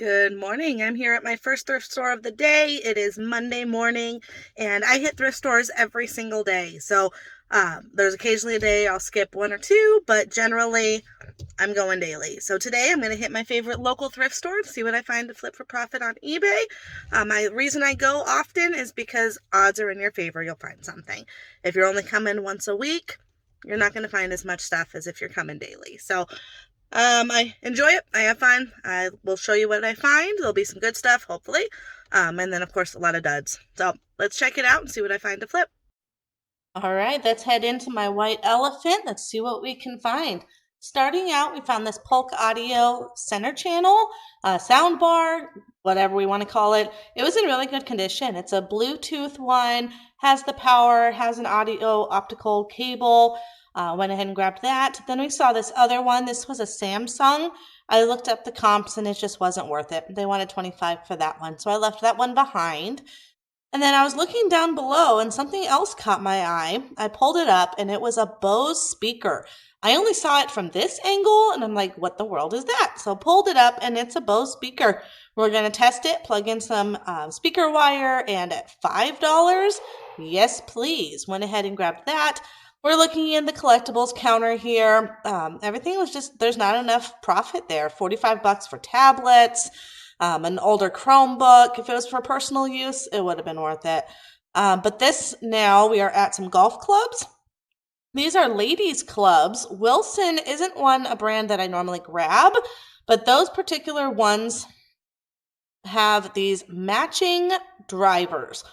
Good morning. I'm here at my first thrift store of the day. It is Monday morning, and I hit thrift stores every single day. So there's occasionally a day I'll skip one or two, but generally I'm going daily. So today I'm going to hit my favorite local thrift store to see what I find to flip for profit on eBay. My reason I go often is because odds are in your favor. You'll find something. If you're only coming once a week, you're not going to find as much stuff as if you're coming daily. So I enjoy it. I have fun. I will show you what I find. There'll be some good stuff, hopefully. And then, of course, a lot of duds. So let's check it out and see what I find to flip. All right, let's head into my white elephant. Let's see what we can find. Starting out, we found this Polk Audio center channel, sound bar, whatever we want to call it. It was in really good condition. It's a Bluetooth one, has the power, has an audio optical cable. Went ahead and grabbed that. Then we saw this other one. This was a Samsung. I looked up the comps and it just wasn't worth it. They wanted 25 for that one. So I left that one behind. And then I was looking down below and something else caught my eye. I pulled it up and it was a Bose speaker. I only saw it from this angle and I'm like, what the world is that? So I pulled it up and it's a Bose speaker. We're going to test it, plug in some speaker wire, and at $5, yes, please. Went ahead and grabbed that. We're looking in the collectibles counter here. Everything was just, there's not enough profit there. 45 bucks for tablets, an older Chromebook. If it was for personal use, it would have been worth it. But this, now we are at some golf clubs. These are ladies' clubs. Wilson isn't a brand that I normally grab, but those particular ones have these matching drivers.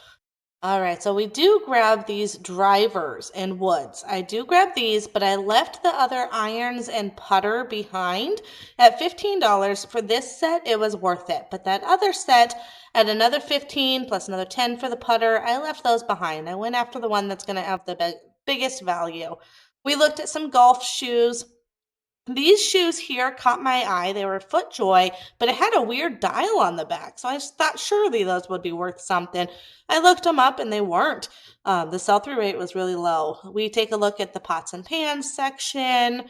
All right, so we do grab these drivers and woods. I do grab these, but I left the other irons and putter behind. At $15 for this set, it was worth it. But that other set, at another $15 plus another $10 for the putter, I left those behind. I went after the one that's going to have the biggest value. We looked at some golf shoes. These shoes here caught my eye. They were FootJoy, but it had a weird dial on the back. So I just thought surely those would be worth something. I looked them up and they weren't. The sell-through rate was really low. We take a look at the pots and pans section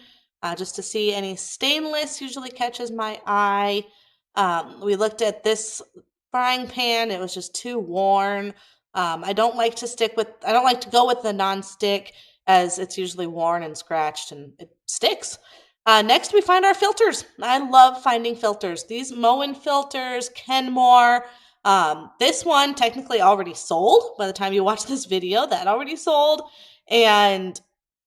just to see any stainless usually catches my eye. We looked at this frying pan. It was just too worn. I don't like to go with the non-stick as it's usually worn and scratched and it sticks. Next, we find our filters. I love finding filters. These Moen filters, Kenmore. This one technically already sold. By the time you watch this video, that already sold. And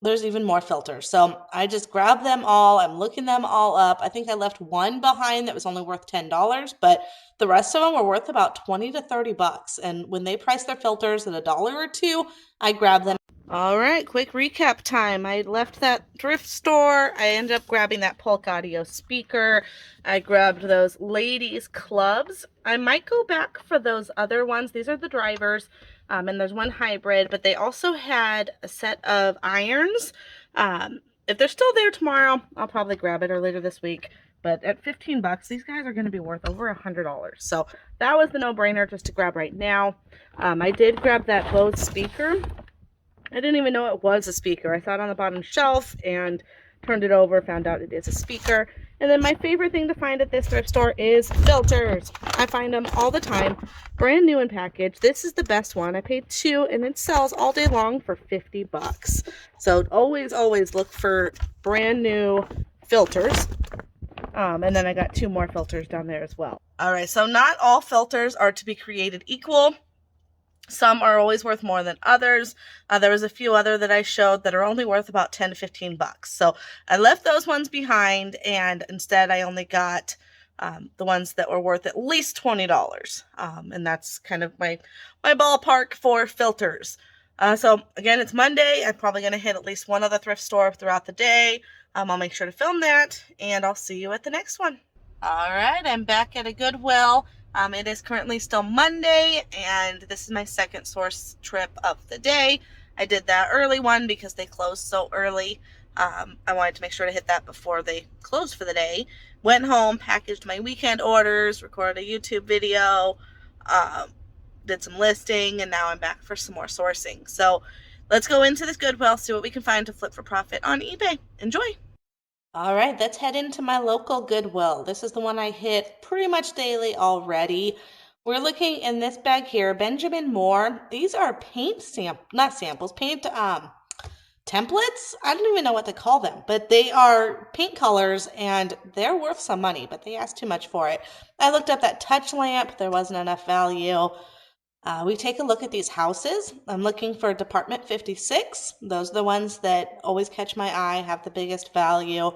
there's even more filters. So I just grabbed them all. I'm looking them all up. I think I left one behind that was only worth $10, but the rest of them were worth about 20 to 30 bucks. And when they price their filters at $1 or $2, I grab them. All right, quick recap time. I left that thrift store. I ended up grabbing that Polk Audio speaker. I grabbed those ladies clubs. I might go back for those other ones. These are the drivers, and there's one hybrid, but they also had a set of irons. If they're still there tomorrow, I'll probably grab it, or later this week. But at 15 bucks, these guys are going to be worth over $100. So that was the no-brainer just to grab right now. I did grab that Bose speaker. I didn't even know it was a speaker. I saw it on the bottom shelf and turned it over, found out it is a speaker. And then my favorite thing to find at this thrift store is filters. I find them all the time, brand new in package. This is the best one. I paid $2 and it sells all day long for 50 bucks. So always look for brand new filters. And then I got 2 more filters down there as well. All right, so not all filters are to be created equal. Some are always worth more than others. There was a few other that I showed that are only worth about 10 to 15 bucks. So I left those ones behind, and instead I only got the ones that were worth at least $20. And that's kind of my ballpark for filters. So again, it's Monday. I'm probably going to hit at least one other thrift store throughout the day. I'll make sure to film that, and I'll see you at the next one. All right, I'm back at a Goodwill. It is currently still Monday, and this is my second source trip of the day. I did that early one because they closed so early. I wanted to make sure to hit that before they closed for the day. Went home, packaged my weekend orders, recorded a YouTube video, did some listing, and now I'm back for some more sourcing. So let's go into this Goodwill, see what we can find to flip for profit on eBay. Enjoy! All right, let's head into my local Goodwill. This is the one I hit pretty much daily already. We're looking in this bag here, Benjamin Moore. These are paint not samples, paint templates. I don't even know what to call them, but they are paint colors and they're worth some money, but they asked too much for it. I looked up that touch lamp. There wasn't enough value. We take a look at these houses. I'm looking for Department 56. Those are the ones that always catch my eye, have the biggest value.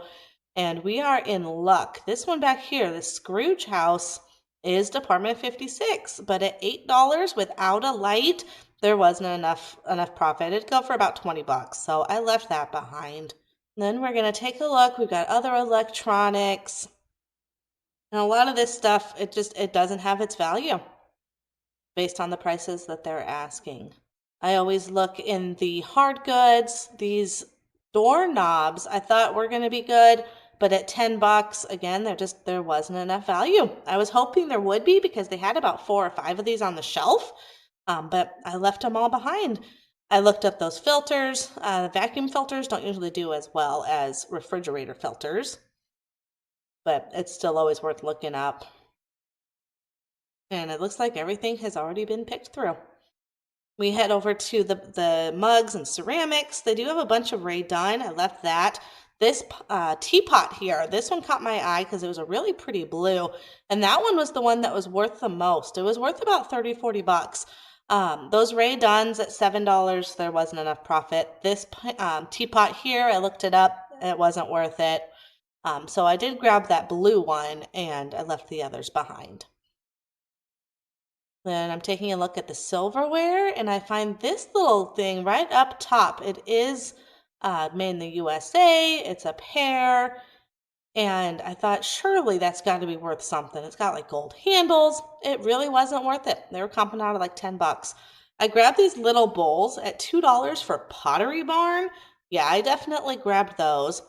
And we are in luck. This one back here, the Scrooge house, is Department 56, but at $8 without a light, there wasn't enough profit. It'd go for about 20 bucks. So I left that behind. Then we're going to take a look. We've got other electronics. And a lot of this stuff, it doesn't have its value based on the prices that they're asking. I always look in the hard goods. These doorknobs I thought were going to be good, but at 10 bucks, again, there wasn't enough value. I was hoping there would be because they had about 4 or 5 of these on the shelf, but I left them all behind. I looked up those filters. Vacuum filters don't usually do as well as refrigerator filters, but it's still always worth looking up. And it looks like everything has already been picked through. We head over to the mugs and ceramics. They do have a bunch of Rae Dunn. I left that. This teapot here, this one caught my eye because it was a really pretty blue. And that one was the one that was worth the most. It was worth about 30, 40 bucks. Those Rae Dunns at $7, there wasn't enough profit. This teapot here, I looked it up. It wasn't worth it. So I did grab that blue one and I left the others behind. Then I'm taking a look at the silverware and I find this little thing right up top. It is made in the USA. It's a pair. And I thought, surely that's got to be worth something. It's got like gold handles. It really wasn't worth it. They were comping out at like 10 bucks. I grabbed these little bowls at $2 for Pottery Barn. Yeah, I definitely grabbed those.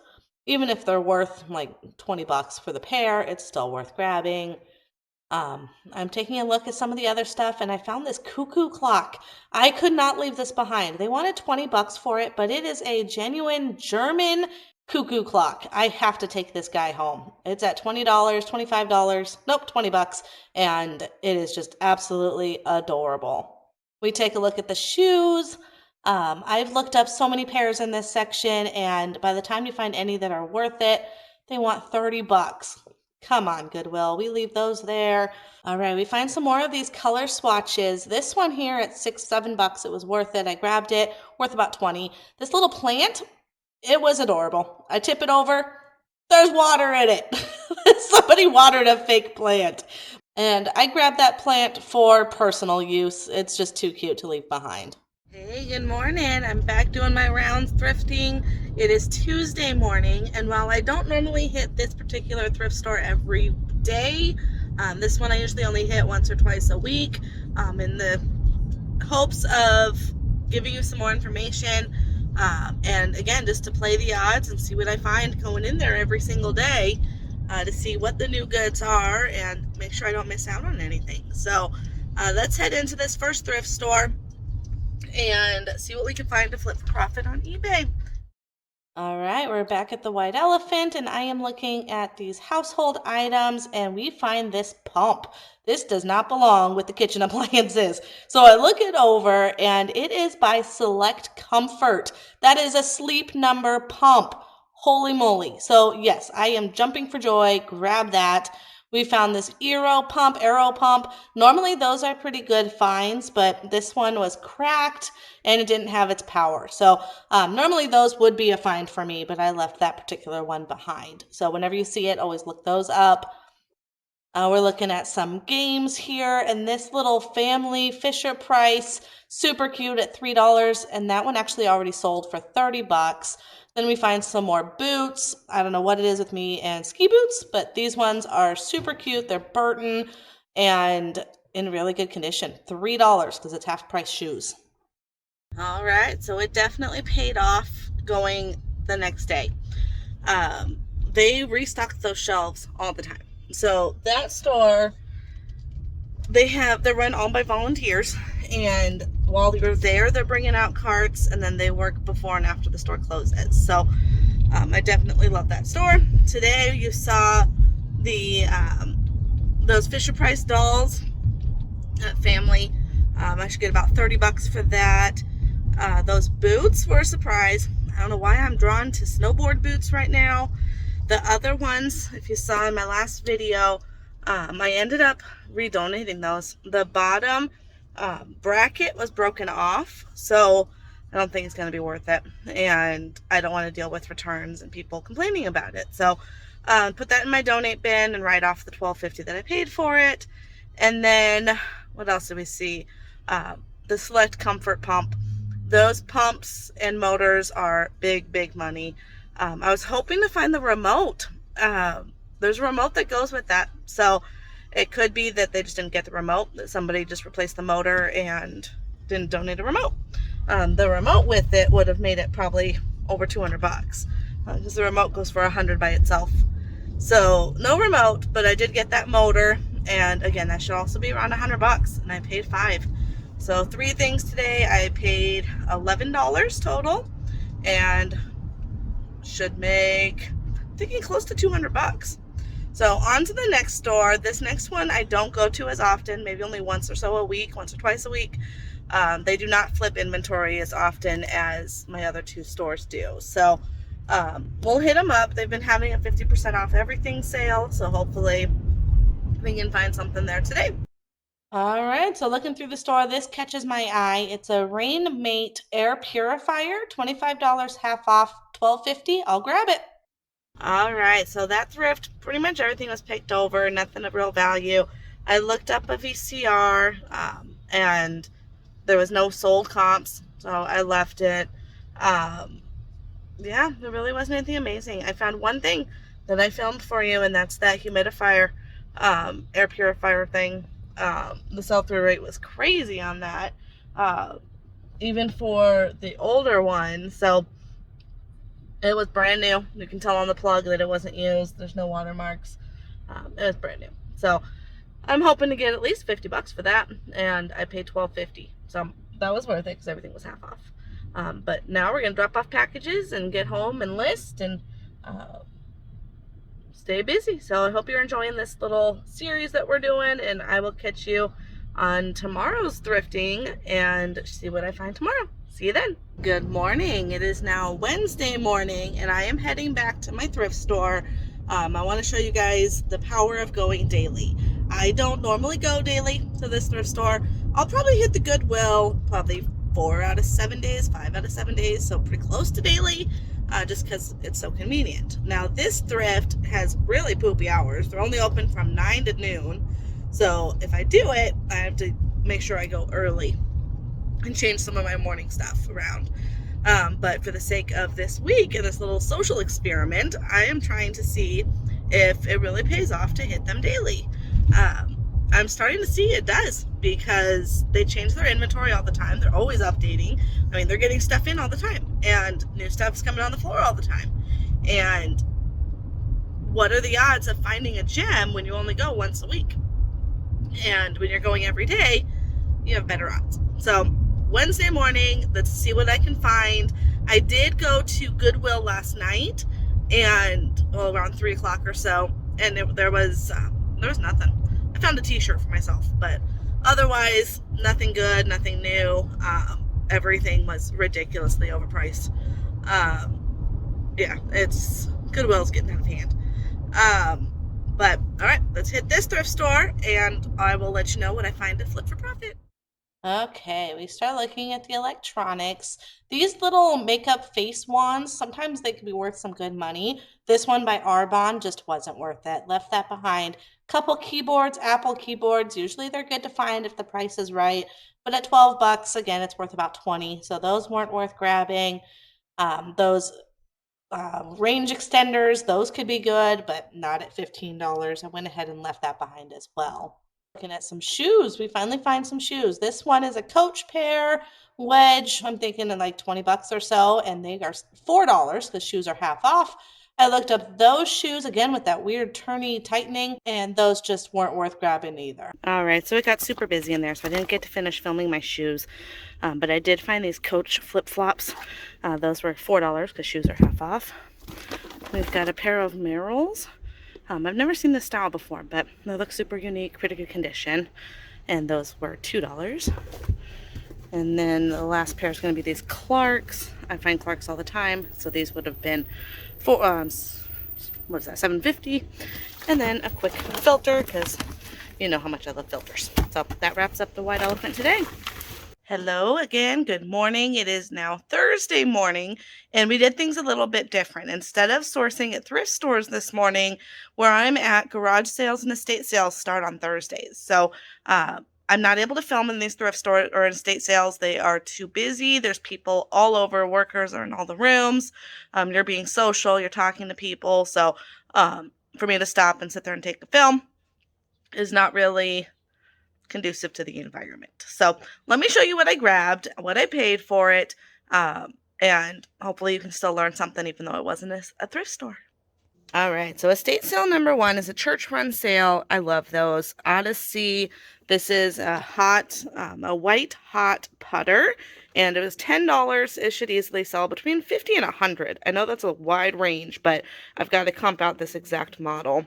Even if they're worth like 20 bucks for the pair, it's still worth grabbing. I'm taking a look at some of the other stuff and I found this cuckoo clock. I could not leave this behind. They wanted 20 bucks for it, but it is a genuine German cuckoo clock. I have to take this guy home. It's at $20, $25, nope, 20 bucks, and it is just absolutely adorable. We take a look at the shoes. I've looked up so many pairs in this section, and by the time you find any that are worth it, they want 30 bucks. Come on, Goodwill. We leave those there. All right, we find some more of these color swatches. This one here at $6, $7, it was worth it. I grabbed it, worth about 20. This little plant, it was adorable. I tip it over, there's water in it. Somebody watered a fake plant. And I grabbed that plant for personal use. It's just too cute to leave behind. Hey, good morning. I'm back doing my rounds thrifting. It is Tuesday morning, and while I don't normally hit this particular thrift store every day, this one I usually only hit once or twice a week, in the hopes of giving you some more information, and again, just to play the odds and see what I find going in there every single day, to see what the new goods are and make sure I don't miss out on anything. So let's head into this first thrift store and see what we can find to flip for profit on eBay. All right, we're back at the White Elephant, and I am looking at these household items, and we find this pump. This does not belong with the kitchen appliances. So I look it over, and it is by Select Comfort. That is a Sleep Number pump. Holy moly. So yes, I am jumping for joy. Grab that. We found this Aero pump. Normally those are pretty good finds, but this one was cracked and it didn't have its power. So normally those would be a find for me, but I left that particular one behind. So whenever you see it, always look those up. We're looking at some games here, and this little family Fisher Price, super cute at $3, and that one actually already sold for 30 bucks. Then we find some more boots. I don't know what it is with me and ski boots, but these ones are super cute. They're Burton and in really good condition. $3 because it's half price shoes. All right, so it definitely paid off going the next day. They restock those shelves all the time. So that store, they're run all by volunteers, and while you're there, they're bringing out carts, and then they work before and after the store closes. So I definitely love that store. Today you saw the those Fisher Price dolls at Family. I should get about 30 bucks for that. Those boots were a surprise. I don't know why I'm drawn to snowboard boots right now. The other ones, if you saw in my last video, I ended up redonating those. The bottom bracket was broken off, so I don't think it's going to be worth it. And I don't want to deal with returns and people complaining about it. So put that in my donate bin and write off the $12.50 that I paid for it. And then what else did we see? The Select Comfort Pump. Those pumps and motors are big, big money. I was hoping to find the remote. There's a remote that goes with that. So it could be that they just didn't get the remote, that somebody just replaced the motor and didn't donate a remote. The remote with it would have made it probably over 200 bucks because the remote goes for 100 by itself. So no remote, but I did get that motor. And again, that should also be around 100 bucks, and I paid $5. So 3 things today. I paid $11 total and should make, I'm thinking, close to 200 bucks. So on to the next store. This next one I don't go to as often, maybe only once or so a week, once or twice a week. They do not flip inventory as often as my other 2 stores do. So we'll hit them up. They've been having a 50% off everything sale, so hopefully we can find something there today. All right, so looking through the store, this catches my eye. It's a Rain Mate air purifier, $25 half off, $12.50. I'll grab it. All right, so that thrift, pretty much everything was picked over, nothing of real value. I looked up a VCR, and there was no sold comps, so I left it. Yeah, there really wasn't anything amazing. I found one thing that I filmed for you, and that's that humidifier, air purifier thing. The sell-through rate was crazy on that, even for the older one. So it was brand new. You can tell on the plug that it wasn't used. There's no watermarks. It was brand new. So I'm hoping to get at least 50 bucks for that, and I paid $12.50. So that was worth it because everything was half off. But now we're going to drop off packages and get home and list and stay busy. So I hope you're enjoying this little series that we're doing, and I will catch you on tomorrow's thrifting and see what I find tomorrow. See you then. Good morning. It is now Wednesday morning, and I am heading back to my thrift store. I want to show you guys the power of going daily. I don't normally go daily to this thrift store. I'll probably hit the Goodwill probably 4 out of 7 days, 5 out of 7 days, so pretty close to daily, just because it's so convenient. Now, this thrift has really poopy hours. They're only open from 9 to noon, so if I do it, I have to make sure I go early and change some of my morning stuff around. But for the sake of this week and this little social experiment, I am trying to see if it really pays off to hit them daily. I'm starting to see it does, because they change their inventory all the time. They're always updating. I mean, they're getting stuff in all the time, and new stuff's coming on the floor all the time. And what are the odds of finding a gem when you only go once a week? And when you're going every day, you have better odds. So Wednesday morning, let's see what I can find. I did go to Goodwill last night, and around 3 o'clock or so, and there was nothing. I found a t-shirt for myself, but otherwise nothing good, nothing new. Everything was ridiculously overpriced. Yeah, Goodwill's getting out of hand. But all right, let's hit this thrift store, and I will let you know what I find to flip for profit. Okay, we start looking at the electronics. These little makeup face wands, sometimes they can be worth some good money. This one by Arbonne just wasn't worth it. Left that behind. Couple keyboards, Apple keyboards. Usually they're good to find if the price is right. But at 12 bucks, again, it's worth about 20. So those weren't worth grabbing. Those range extenders, those could be good, but not at $15. I went ahead and left that behind as well. Looking at some shoes. We finally find some shoes. This one is a Coach pair wedge. I'm thinking in like 20 bucks or so, and they are $4 because shoes are half off. I looked up those shoes again with that weird turny tightening, and those just weren't worth grabbing either. All right, so it got super busy in there, so I didn't get to finish filming my shoes, but I did find these Coach flip-flops. Those were $4 because shoes are half off. We've got a pair of Merrills. I've never seen this style before, but they look super unique, pretty good condition. And those were $2. And then the last pair is going to be these Clarks. I find Clarks all the time, so these would have been for what is that, $7.50. And then a quick filter, because you know how much I love filters. So that wraps up the white elephant today. Hello again, good morning. It is now Thursday morning, and we did things a little bit different. Instead of sourcing at thrift stores this morning, where I'm at, garage sales and estate sales start on Thursdays. So I'm not able to film in these thrift stores or estate sales. They are too busy. There's people all over. Workers are in all the rooms. You're being social. You're talking to people. So for me to stop and sit there and take a film is not really conducive to the environment. So let me show you what I grabbed, what I paid for it, and hopefully you can still learn something even though it wasn't a thrift store. All right, so estate sale number 1 is a church run sale. I love those. Odyssey. This is a white hot putter, and it was $10. It should easily sell between $50 and $100. I know that's a wide range, but I've got to comp out this exact model.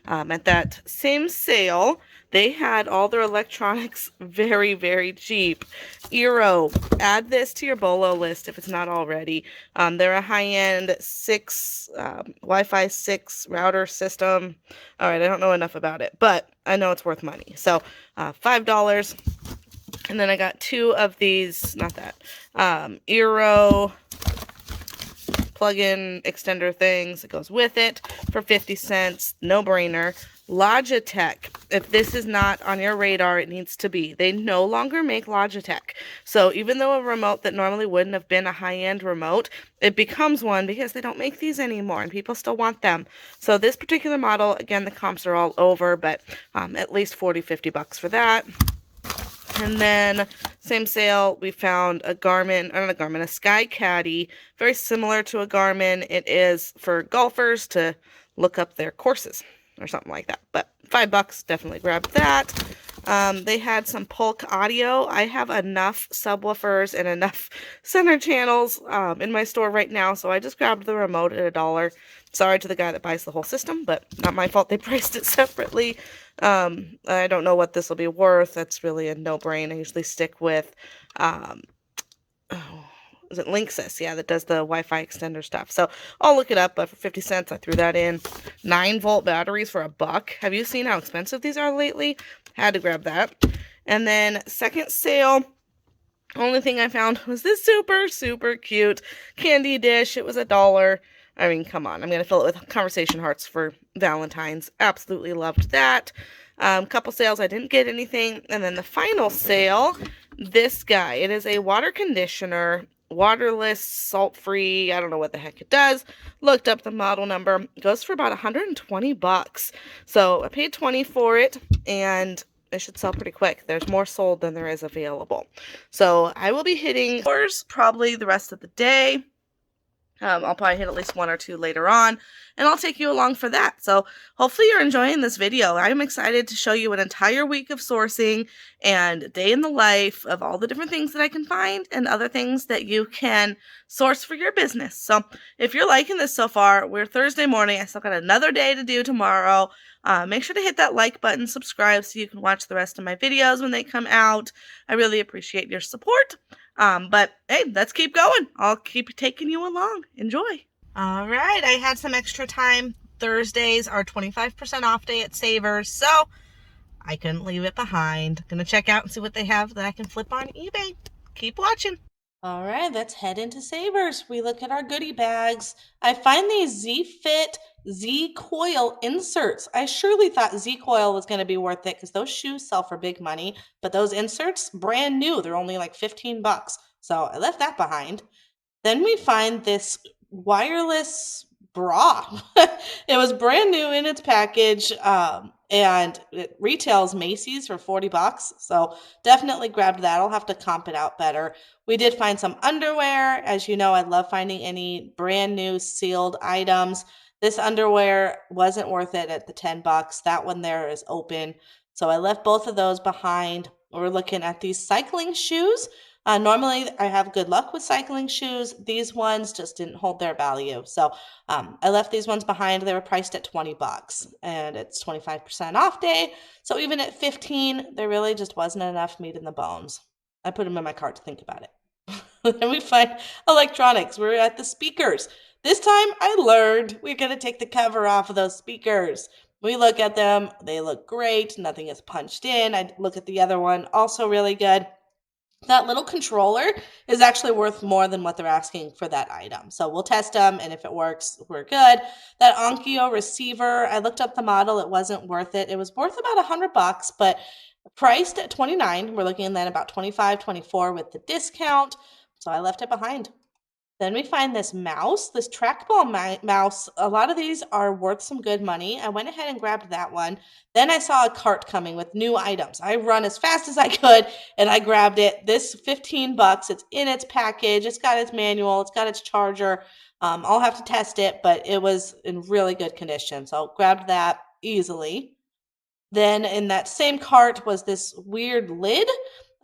At that same sale, they had all their electronics very, very cheap. Eero, add this to your BOLO list if it's not already. They're a high-end Wi-Fi 6 router system. All right, I don't know enough about it, but I know it's worth money. So $5. And then I got 2 of these, Eero plug-in extender things. It goes with it for 50 cents. No brainer. Logitech. If this is not on your radar, it needs to be. They no longer make Logitech. So even though a remote that normally wouldn't have been a high-end remote, it becomes one because they don't make these anymore and people still want them. So this particular model, again, the comps are all over, but at least $40-50 for that. And then, same sale, we found a Sky Caddy, very similar to a Garmin. It is for golfers to look up their courses or something like that. But $5, definitely grab that. They had some Polk audio. I have enough subwoofers and enough center channels in my store right now, so I just grabbed the remote at $1. Sorry to the guy that buys the whole system, but not my fault they priced it separately. I don't know what this will be worth. That's really a no-brainer. I usually stick with, is it Linksys? Yeah, that does the Wi-Fi extender stuff. So I'll look it up, but for 50 cents, I threw that in. 9-volt batteries for $1. Have you seen how expensive these are lately? Had to grab that. And then second sale, only thing I found was this super, super cute candy dish. It was $1. I mean, come on. I'm going to fill it with conversation hearts for Valentine's. Absolutely loved that. Couple sales, I didn't get anything. And then the final sale, this guy. It is a water conditioner, waterless, salt-free. I don't know what the heck it does. Looked up the model number. It goes for about $120. So I paid $20 for it, and it should sell pretty quick. There's more sold than there is available. So I will be hitting stores probably the rest of the day. I'll probably hit at least 1 or 2 later on, and I'll take you along for that. So hopefully you're enjoying this video. I'm excited to show you an entire week of sourcing and day in the life of all the different things that I can find and other things that you can source for your business. So if you're liking this so far, we're Thursday morning. I still got another day to do tomorrow. Make sure to hit that like button, subscribe so you can watch the rest of my videos when they come out. I really appreciate your support. But hey, let's keep going. I'll keep taking you along. Enjoy. All right. I had some extra time. Thursdays are 25% off day at Savers, so I couldn't leave it behind. Gonna check out and see what they have that I can flip on eBay. Keep watching. All right, let's head into Savers. We look at our goodie bags. I find these Z-Fit Z-Coil inserts. I surely thought Z-Coil was going to be worth it because those shoes sell for big money, but those inserts, brand new. They're only like $15. So I left that behind. Then we find this wireless bra. It was brand new in its package, and it retails Macy's for $40. So definitely grabbed that. I'll have to comp it out better. We did find some underwear. As you know, I love finding any brand new sealed items. This underwear wasn't worth it at the $10. That one there is open. So I left both of those behind. We're looking at these cycling shoes. Normally, I have good luck with cycling shoes. These ones just didn't hold their value. So I left these ones behind. They were priced at $20 and it's 25% off day. So even at 15, there really just wasn't enough meat in the bones. I put them in my cart to think about it. Then we find electronics. We're at the speakers. This time I learned we're going to take the cover off of those speakers. We look at them. They look great. Nothing is punched in. I look at the other one. Also really good. That little controller is actually worth more than what they're asking for that item. So we'll test them, and if it works, we're good. That Onkyo receiver, I looked up the model. It wasn't worth it. It was worth about $100, but priced at 29. We're looking at about 25, 24 with the discount. So I left it behind. Then we find this mouse, this trackball mouse. A lot of these are worth some good money. I went ahead and grabbed that one. Then I saw a cart coming with new items. I run as fast as I could and I grabbed it. This $15. It's in its package. It's got its manual. It's got its charger. I'll have to test it, but it was in really good condition. So grabbed that easily. Then in that same cart was this weird lid.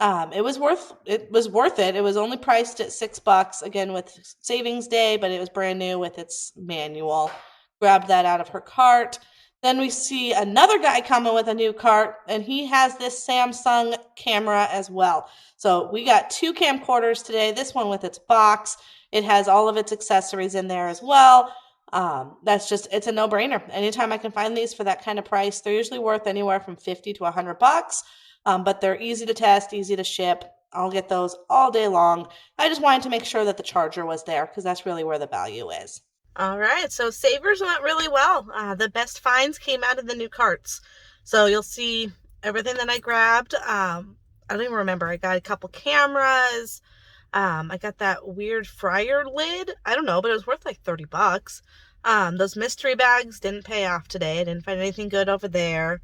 It was worth it. It was only priced at $6 again with savings day, but it was brand new with its manual. Grabbed that out of her cart. Then we see another guy coming with a new cart, and he has this Samsung camera as well. So we got 2 camcorders today. This one with its box. It has all of its accessories in there as well. It's a no-brainer. Anytime I can find these for that kind of price, they're usually worth anywhere from $50 to $100. But they're easy to test, easy to ship. I'll get those all day long. I just wanted to make sure that the charger was there because that's really where the value is. All right, so Savers went really well. The best finds came out of the new carts. So you'll see everything that I grabbed. I don't even remember. I got a couple cameras. I got that weird fryer lid. I don't know, but it was worth like $30. Those mystery bags didn't pay off today. I didn't find anything good over there.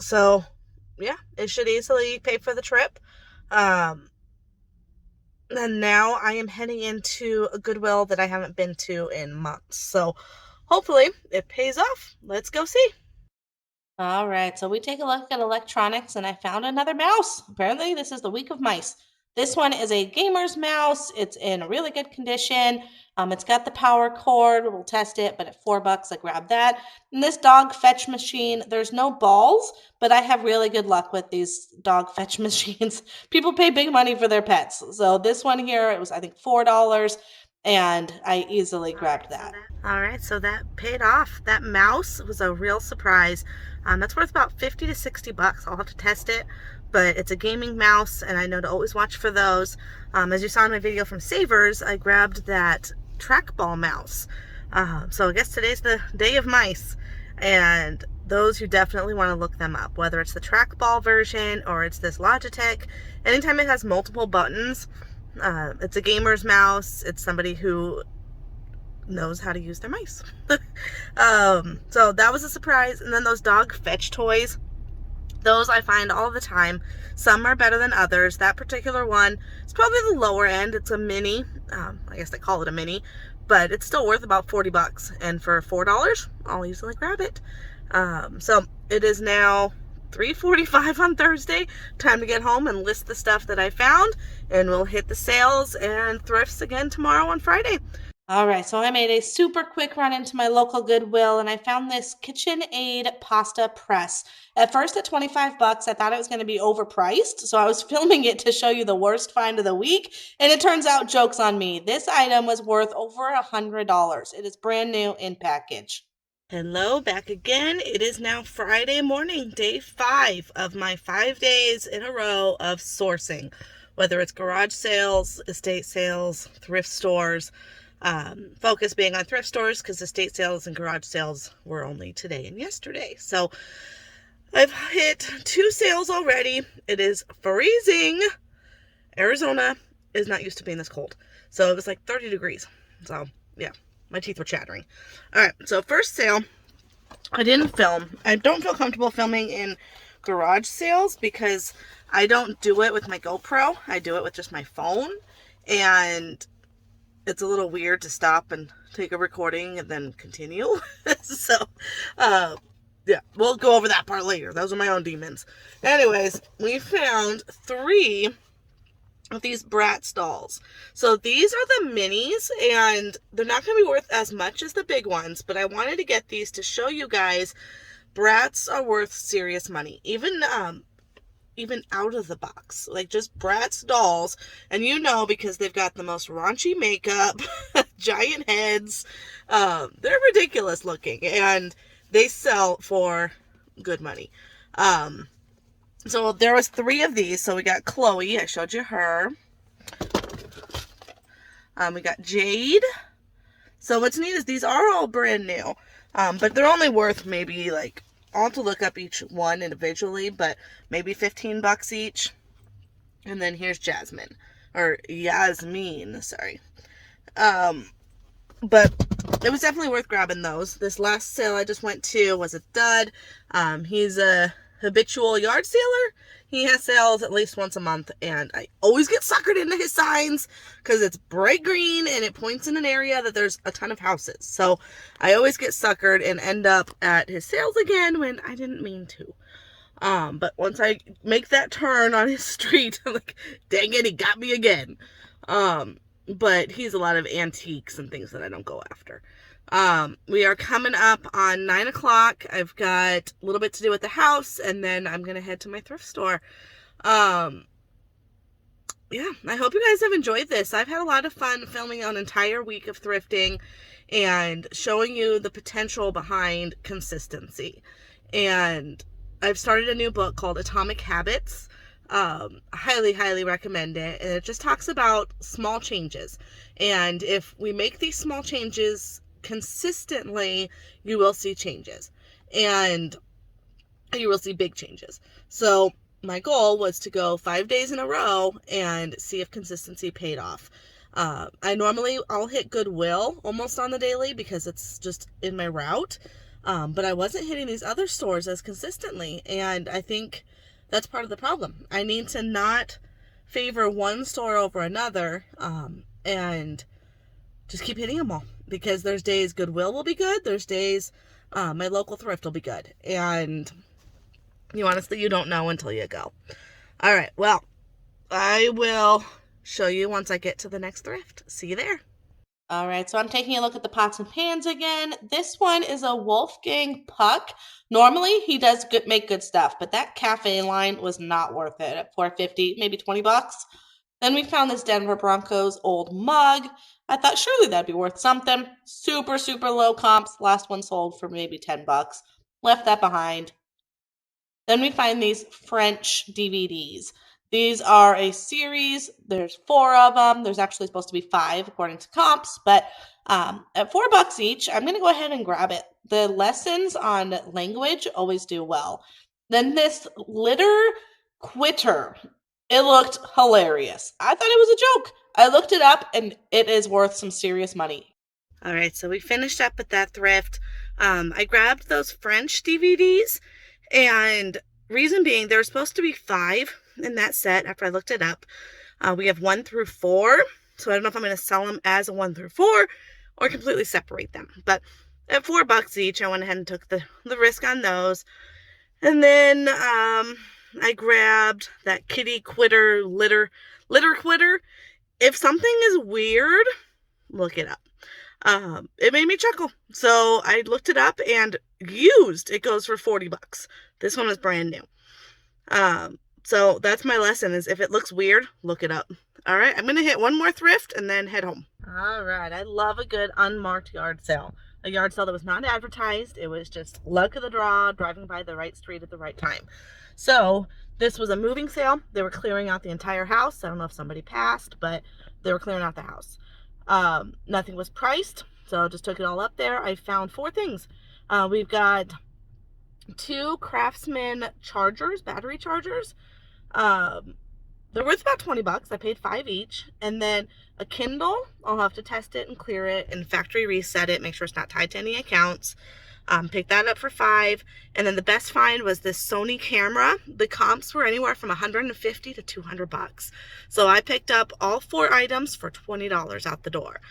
So yeah, it should easily pay for the trip. And now I am heading into a Goodwill that I haven't been to in months. So hopefully it pays off. Let's go see. All right, so we take a look at electronics and I found another mouse. Apparently, this is the week of mice. This one is a gamer's mouse. It's in really good condition. It's got the power cord. We'll test it, but at $4, I grabbed that. And this dog fetch machine, there's no balls, but I have really good luck with these dog fetch machines. People pay big money for their pets. So this one here, it was, I think, $4, and I easily grabbed that. All right, so that paid off. That mouse was a real surprise. That's worth about $50 to $60. I'll have to test it, but it's a gaming mouse, and I know to always watch for those. As you saw in my video from Savers, I grabbed that trackball mouse. So I guess today's the day of mice, and those, you definitely want to look them up, whether it's the trackball version or it's this Logitech. Anytime it has multiple buttons, it's a gamer's mouse. It's somebody who knows how to use their mice. So that was a surprise. And then those dog fetch toys, those I find all the time. Some are better than others. That particular one is probably the lower end. It's a mini. I guess they call it a mini, but it's still worth about $40. And for $4, I'll easily grab it. So it is now 3:45 on Thursday. Time to get home and list the stuff that I found, and we'll hit the sales and thrifts again tomorrow on Friday. All right, so I made a super quick run into my local Goodwill, and I found this KitchenAid pasta press. At first at $25, I thought it was going to be overpriced, so I was filming it to show you the worst find of the week, and it turns out, joke's on me, this item was worth over $100. It is brand new in package. Hello, back again. It is now Friday morning, day 5 of my 5 days in a row of sourcing, whether it's garage sales, estate sales, thrift stores. Focus being on thrift stores because estate sales and garage sales were only today and yesterday. So I've hit 2 sales already. It is freezing. Arizona is not used to being this cold. So it was like 30 degrees. So yeah, my teeth were chattering. All right, so first sale, I didn't film. I don't feel comfortable filming in garage sales because I don't do it with my GoPro. I do it with just my phone, and it's a little weird to stop and take a recording and then continue. So, yeah, we'll go over that part later. Those are my own demons. Anyways, we found 3 of these Bratz dolls. So these are the minis, and they're not going to be worth as much as the big ones, but I wanted to get these to show you guys Bratz are worth serious money. Even out of the box, like just Bratz dolls, and because they've got the most raunchy makeup, giant heads, they're ridiculous looking, and they sell for good money. So there was 3 of these. So we got Chloe, I showed you her. We got Jade. So what's neat is these are all brand new, but they're only worth maybe like, I'll have to look up each one individually, but maybe $15 each. And then here's Yasmin, sorry. But it was definitely worth grabbing those. This last sale I just went to was a dud. He's a habitual yard seller. He has sales at least once a month, and I always get suckered into his signs because it's bright green and it points in an area that there's a ton of houses. So I always get suckered and end up at his sales again when I didn't mean to. But once I make that turn on his street, I'm like, dang it, he got me again. But he's a lot of antiques and things that I don't go after. We are coming up on 9 o'clock. I've got a little bit to do with the house, and then I'm going to head to my thrift store. Yeah, I hope you guys have enjoyed this. I've had a lot of fun filming an entire week of thrifting and showing you the potential behind consistency. And I've started a new book called Atomic Habits. Highly, highly recommend it. And it just talks about small changes. And if we make these small changes consistently, you will see changes, and you will see big changes. So my goal was to go 5 days in a row and see if consistency paid off. I'll hit Goodwill almost on the daily because it's just in my route. But I wasn't hitting these other stores as consistently, and I think that's part of the problem. I need to not favor one store over another, and just keep hitting them all, because there's days Goodwill will be good. There's days my local thrift will be good. And honestly, you don't know until you go. All right. Well, I will show you once I get to the next thrift. See you there. All right. So I'm taking a look at the pots and pans again. This one is a Wolfgang Puck. Normally he does make good stuff, but that cafe line was not worth it at $4.50, maybe $20. Then we found this Denver Broncos old mug. I thought surely that'd be worth something. Super, super low comps. Last one sold for maybe $10. Left that behind. Then we find these French DVDs. These are a series. There's 4 of them. There's actually supposed to be 5 according to comps, but at $4 each, I'm going to go ahead and grab it. The lessons on language always do well. Then this litter quitter. It looked hilarious. I thought it was a joke. I looked it up, and it is worth some serious money. All right, so we finished up at that thrift. I grabbed those French DVDs, and reason being, there were supposed to be 5 in that set after I looked it up. We have 1 through 4, so I don't know if I'm going to sell them as a 1 through 4 or completely separate them. But at $4 each, I went ahead and took the risk on those. And then I grabbed that kitty quitter litter quitter. If something is weird, look it up. It made me chuckle. So I looked it up, and used, it goes for $40. This one was brand new. So that's my lesson, is if it looks weird, look it up. All right, I'm going to hit one more thrift and then head home. All right, I love a good unmarked yard sale. A yard sale that was not advertised. It was just luck of the draw, driving by the right street at the right time. So this was a moving sale. They were clearing out the entire house. I don't know if somebody passed, but they were clearing out the house. Nothing was priced, so I just took it all up there. I found 4 things. We've got 2 Craftsman chargers, battery chargers. They're worth about $20. I paid 5 each. And then a Kindle. I'll have to test it and clear it and factory reset it. Make sure it's not tied to any accounts. Picked that up for $5. And then the best find was this Sony camera. The comps were anywhere from $150 to $200. So I picked up all 4 items for $20 out the door.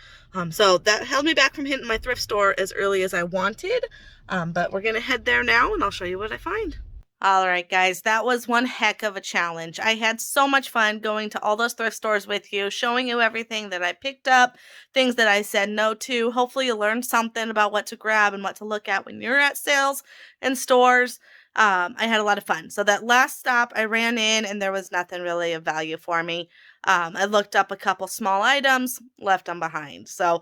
So that held me back from hitting my thrift store as early as I wanted. But we're gonna head there now and I'll show you what I find. All right, guys, that was one heck of a challenge. I had so much fun going to all those thrift stores with you, showing you everything that I picked up, things that I said no to. Hopefully you learned something about what to grab and what to look at when you're at sales and stores. I had a lot of fun. So that last stop, I ran in and there was nothing really of value for me. I looked up a couple small items, left them behind. So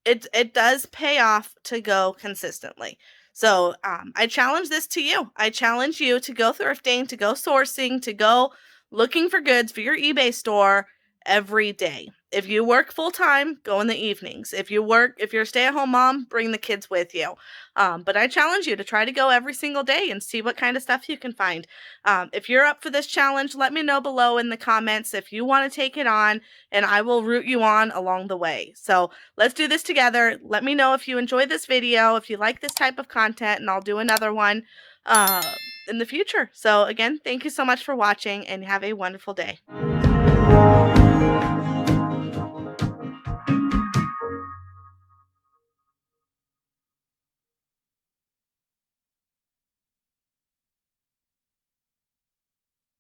it does pay off to go consistently. So I challenge this to you. I challenge you to go thrifting, to go sourcing, to go looking for goods for your eBay store every day. If you work full time, go in the evenings. If you're a stay-at-home mom, bring the kids with you. But I challenge you to try to go every single day and see what kind of stuff you can find. If you're up for this challenge, let me know below in the comments if you want to take it on, and I will root you on along the way. So let's do this together. Let me know if you enjoy this video, if you like this type of content, and I'll do another one in the future. So again, thank you so much for watching and have a wonderful day.